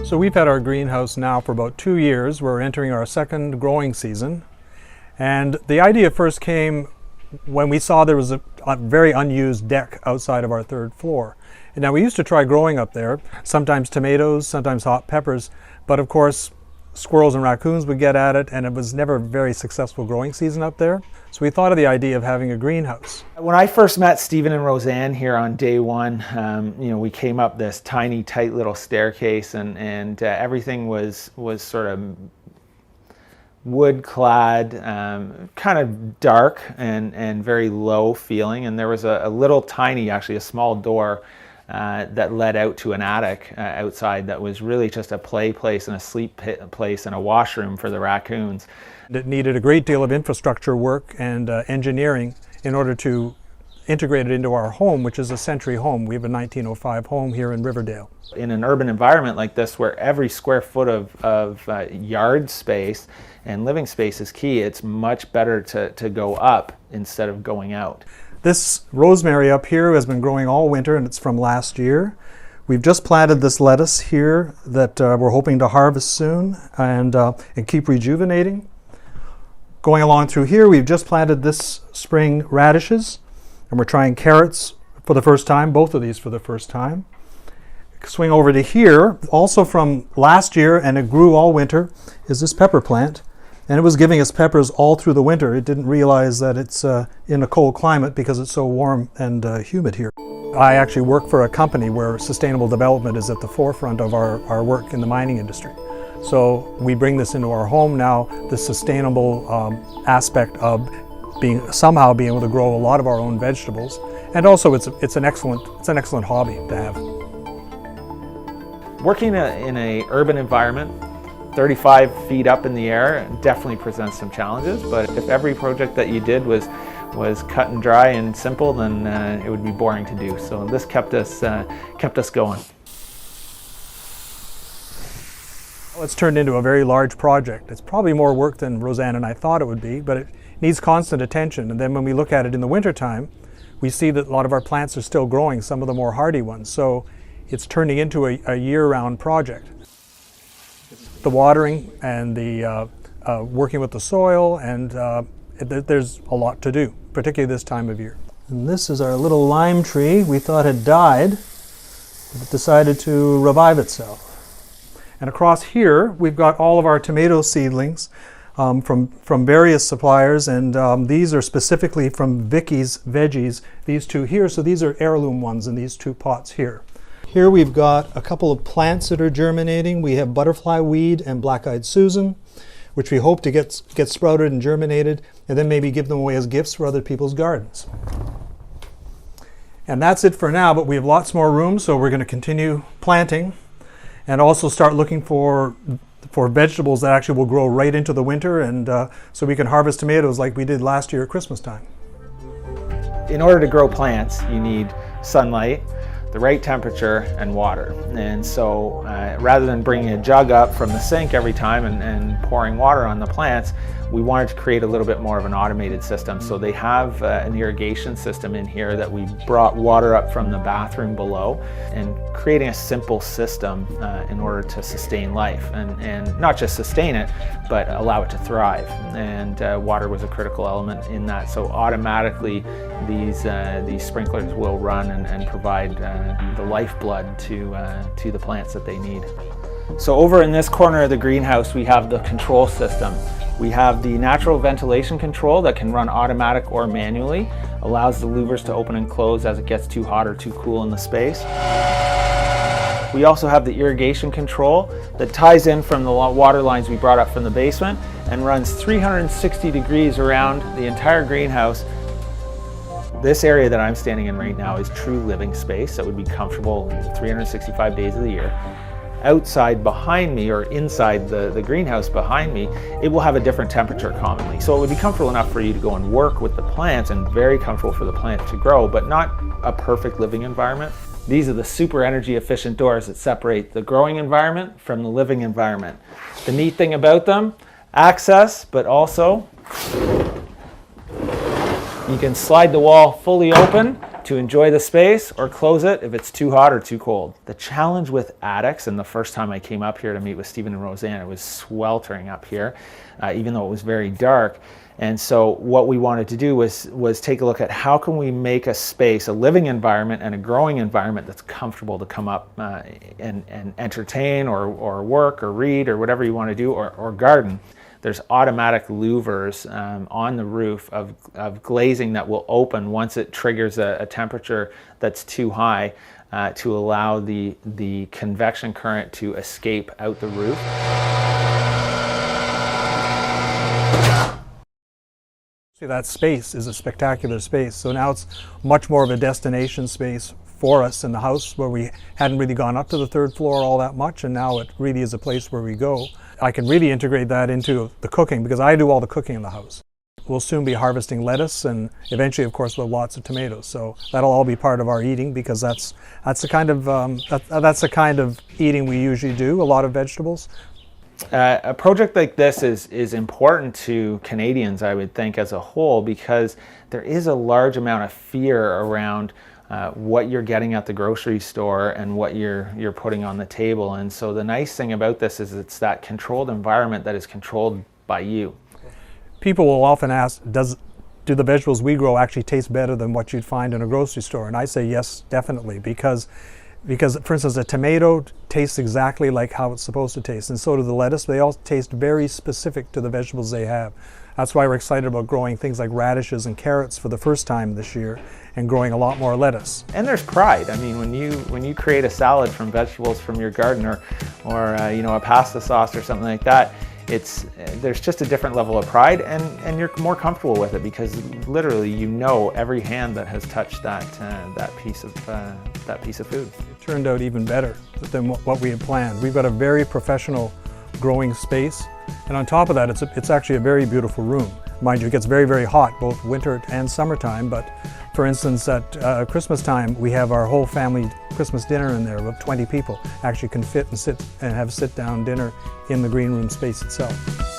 So we've had our greenhouse now for about 2 years. We're entering our second growing season. And the idea first came when we saw there was a very unused deck outside of our third floor. And now we used to try growing up there, sometimes tomatoes, sometimes hot peppers, but of course squirrels and raccoons would get at it, and it was never a very successful growing season up there. So we thought of the idea of having a greenhouse. When I first met Stephen and Roseanne here on day one, we came up this tiny, tight little staircase, and everything was sort of wood-clad, kind of dark and very low feeling. And there was a little tiny, actually a small door that led out to an attic outside that was really just a play place and a sleep place and a washroom for the raccoons. It needed a great deal of infrastructure work and engineering in order to integrate it into our home, which is a century home. We have a 1905 home here in Riverdale. In an urban environment like this, where every square foot of yard space and living space is key, it's much better to go up instead of going out. This rosemary up here has been growing all winter, and it's from last year. We've just planted this lettuce here that we're hoping to harvest soon and keep rejuvenating. Going along through here, we've just planted this spring radishes, and we're trying carrots for the first time, both of these for the first time. Swing over to here, also from last year, and it grew all winter, is this pepper plant. And it was giving us peppers all through the winter. It didn't realize that it's in a cold climate because it's so warm and humid here. I actually work for a company where sustainable development is at the forefront of our work in the mining industry. So we bring this into our home now, the sustainable aspect of somehow being able to grow a lot of our own vegetables. And also it's an excellent hobby to have. Working in an urban environment, 35 feet up in the air definitely presents some challenges, but if every project that you did was cut and dry and simple, then it would be boring to do. So this kept us going. Well, it's turned into a very large project. It's probably more work than Roseanne and I thought it would be, but it needs constant attention. And then when we look at it in the wintertime, we see that a lot of our plants are still growing, some of the more hardy ones. So it's turning into a year-round project. The watering and the working with the soil, and there's a lot to do, particularly this time of year. And this is our little lime tree. We thought had died, but it decided to revive itself. And across here, we've got all of our tomato seedlings from various suppliers, and these are specifically from Vicky's Veggies, these two here. So these are heirloom ones in these two pots here. Here we've got a couple of plants that are germinating. We have butterfly weed and black-eyed Susan, which we hope to get sprouted and germinated, and then maybe give them away as gifts for other people's gardens. And that's it for now, but we have lots more room, so we're going to continue planting and also start looking for vegetables that actually will grow right into the winter, and so we can harvest tomatoes like we did last year at Christmas time. In order to grow plants, you need sunlight, the right temperature, and water. And so rather than bringing a jug up from the sink every time and pouring water on the plants, we wanted to create a little bit more of an automated system. So they have an irrigation system in here that we brought water up from the bathroom below, and creating a simple system in order to sustain life, and not just sustain it, but allow it to thrive. And water was a critical element in that. So automatically these sprinklers will run and provide the lifeblood to the plants that they need. So over in this corner of the greenhouse, we have the control system. We have the natural ventilation control that can run automatic or manually, allows the louvers to open and close as it gets too hot or too cool in the space. We also have the irrigation control that ties in from the water lines we brought up from the basement and runs 360 degrees around the entire greenhouse. This area that I'm standing in right now is true living space that would be comfortable 365 days of the year. Outside behind me, or inside the greenhouse behind me, it will have a different temperature commonly. So it would be comfortable enough for you to go and work with the plants, and very comfortable for the plants to grow, but not a perfect living environment. These are the super energy efficient doors that separate the growing environment from the living environment. The neat thing about them, access, but also you can slide the wall fully open to enjoy the space or close it if it's too hot or too cold. The challenge with attics, and the first time I came up here to meet with Stephen and Roseanne, it was sweltering up here, even though it was very dark. And so what we wanted to do was take a look at how can we make a space, a living environment and a growing environment that's comfortable to come up and entertain or work or read or whatever you want to do, or garden. There's automatic louvers on the roof of glazing that will open once it triggers a temperature that's too high to allow the convection current to escape out the roof. See, that space is a spectacular space. So now it's much more of a destination space for us in the house, where we hadn't really gone up to the third floor all that much, and now it really is a place where we go. I can really integrate that into the cooking because I do all the cooking in the house. We'll soon be harvesting lettuce, and eventually, of course, we'll have lots of tomatoes. So that'll all be part of our eating, because that's the kind of eating we usually do. A lot of vegetables. A project like this is important to Canadians, I would think, as a whole, because there is a large amount of fear around what you're getting at the grocery store and what you're putting on the table. And so the nice thing about this is it's that controlled environment that is controlled by you. People will often ask, do the vegetables we grow actually taste better than what you'd find in a grocery store? And I say yes, definitely, because for instance, a tomato tastes exactly like how it's supposed to taste, and so do the lettuce. They all taste very specific to the vegetables they have. That's why we're excited about growing things like radishes and carrots for the first time this year, and growing a lot more lettuce. And there's pride. I mean, when you create a salad from vegetables from your garden, or a pasta sauce or something like that, there's just a different level of pride, and you're more comfortable with it, because literally every hand that has touched that piece of food. It turned out even better than what we had planned. We've got a very professional growing space, and on top of that, it's actually a very beautiful room. Mind you, it gets very, very hot both winter and summertime, but for instance, at Christmas time, we have our whole family Christmas dinner in there. About 20 people actually can fit and have sit-down dinner in the green room space itself.